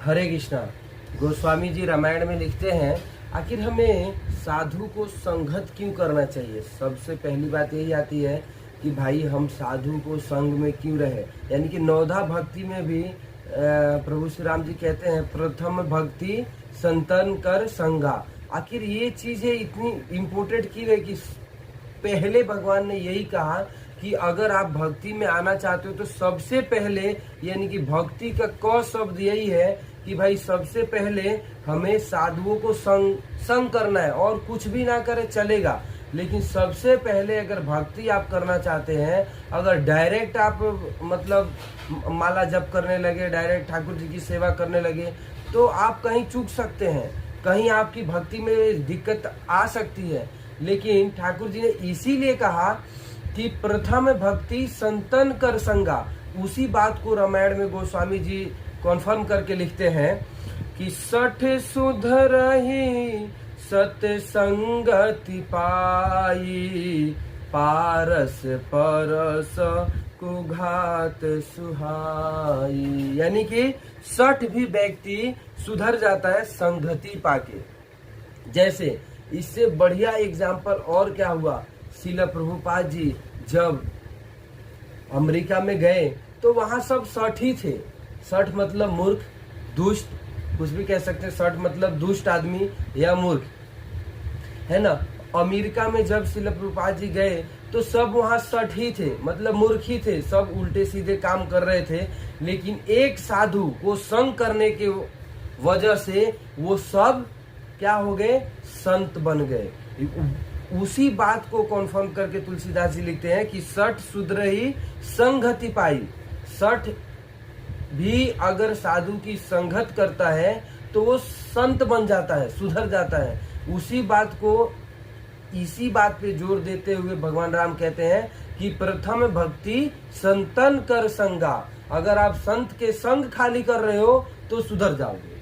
हरे कृष्णा। गोस्वामी जी रामायण में लिखते हैं, आखिर हमें साधु को संगत क्यों करना चाहिए। सबसे पहली बात यही आती है कि भाई हम साधु को संग में क्यों रहे। यानी कि नौधा भक्ति में भी प्रभु श्री राम जी कहते हैं, प्रथम भक्ति संतन कर संगा। आखिर ये चीजें इतनी इम्पोर्टेंट क्यों है कि पहले भगवान ने यही कहा कि अगर आप भक्ति में आना चाहते हो तो सबसे पहले, यानी कि भक्ति का क शब्द यही है कि भाई सबसे पहले हमें साधुओं को संग करना है। और कुछ भी ना करे चलेगा, लेकिन सबसे पहले अगर भक्ति आप करना चाहते हैं, अगर डायरेक्ट आप मतलब माला जप करने लगे, डायरेक्ट ठाकुर जी की सेवा करने लगे, तो आप कहीं चूक सकते हैं, कहीं आपकी भक्ति में दिक्कत आ सकती है। लेकिन ठाकुर जी ने इसीलिए कहा कि प्रथम भक्ति संतन कर संगा। उसी बात को रामायण में गोस्वामी जी कॉन्फर्म करके लिखते हैं कि सठ सुधरहि सतसंगति पाई, पारस परस कुघात सुहाई। यानी कि 60 भी व्यक्ति सुधर जाता है संगति पाके। जैसे इससे बढ़िया एग्जाम्पल और क्या हुआ, श्रील प्रभुपाद जी जब अमेरिका में गए तो वहां सब 60 ही थे। 60 मतलब मूर्ख, दुष्ट, कुछ भी कह सकते हैं। 60 मतलब दुष्ट आदमी या मूर्ख, है ना। अमेरिका में जब श्रील प्रभुपाद जी गए तो सब वहां 60 ही थे, मतलब मूर्ख ही थे, सब उल्टे सीधे काम कर रहे थे। लेकिन एक साधु को संग करने के वजह से वो सब क्या हो गए, संत बन गए। उसी बात को कॉन्फर्म करके तुलसीदास जी लिखते हैं कि 60 सुधरहि संगति पाई। 60 भी अगर साधु की संगत करता है तो वो संत बन जाता है, सुधर जाता है। उसी बात को, इसी बात पे जोर देते हुए भगवान राम कहते हैं कि प्रथम भक्ति संतन कर संगा। अगर आप संत के संग खाली कर रहे हो तो सुधर जाओगे,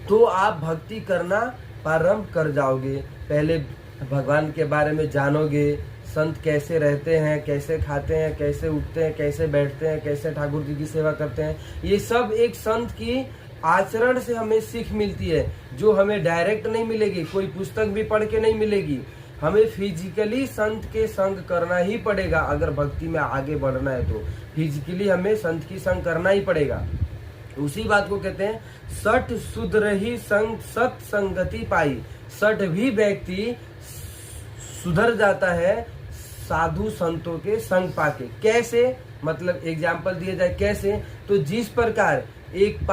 तो आप भक्ति करना प्रारंभ कर जाओगे। पहले भगवान के बारे में जानोगे, संत कैसे रहते हैं, कैसे खाते हैं, कैसे उठते हैं, कैसे बैठते हैं, कैसे ठाकुर जी की सेवा करते हैं। ये सब एक संत की आचरण से हमें सीख मिलती है, जो हमें डायरेक्ट नहीं मिलेगी, कोई पुस्तक भी पढ़ के नहीं मिलेगी। हमें फिजिकली संत के संग करना ही पड़ेगा। अगर भक्ति में आगे बढ़ना है तो फिजिकली हमें संत की संग करना ही पड़ेगा। उसी बात को कहते हैं 60 सुधरहि सत्संगति पाई। 60 भी व्यक्ति सुधर जाता है साधु संतों के संग पाके। कैसे, मतलब एग्जाम्पल दिया जाए कैसे, तो जिस प्रकार एक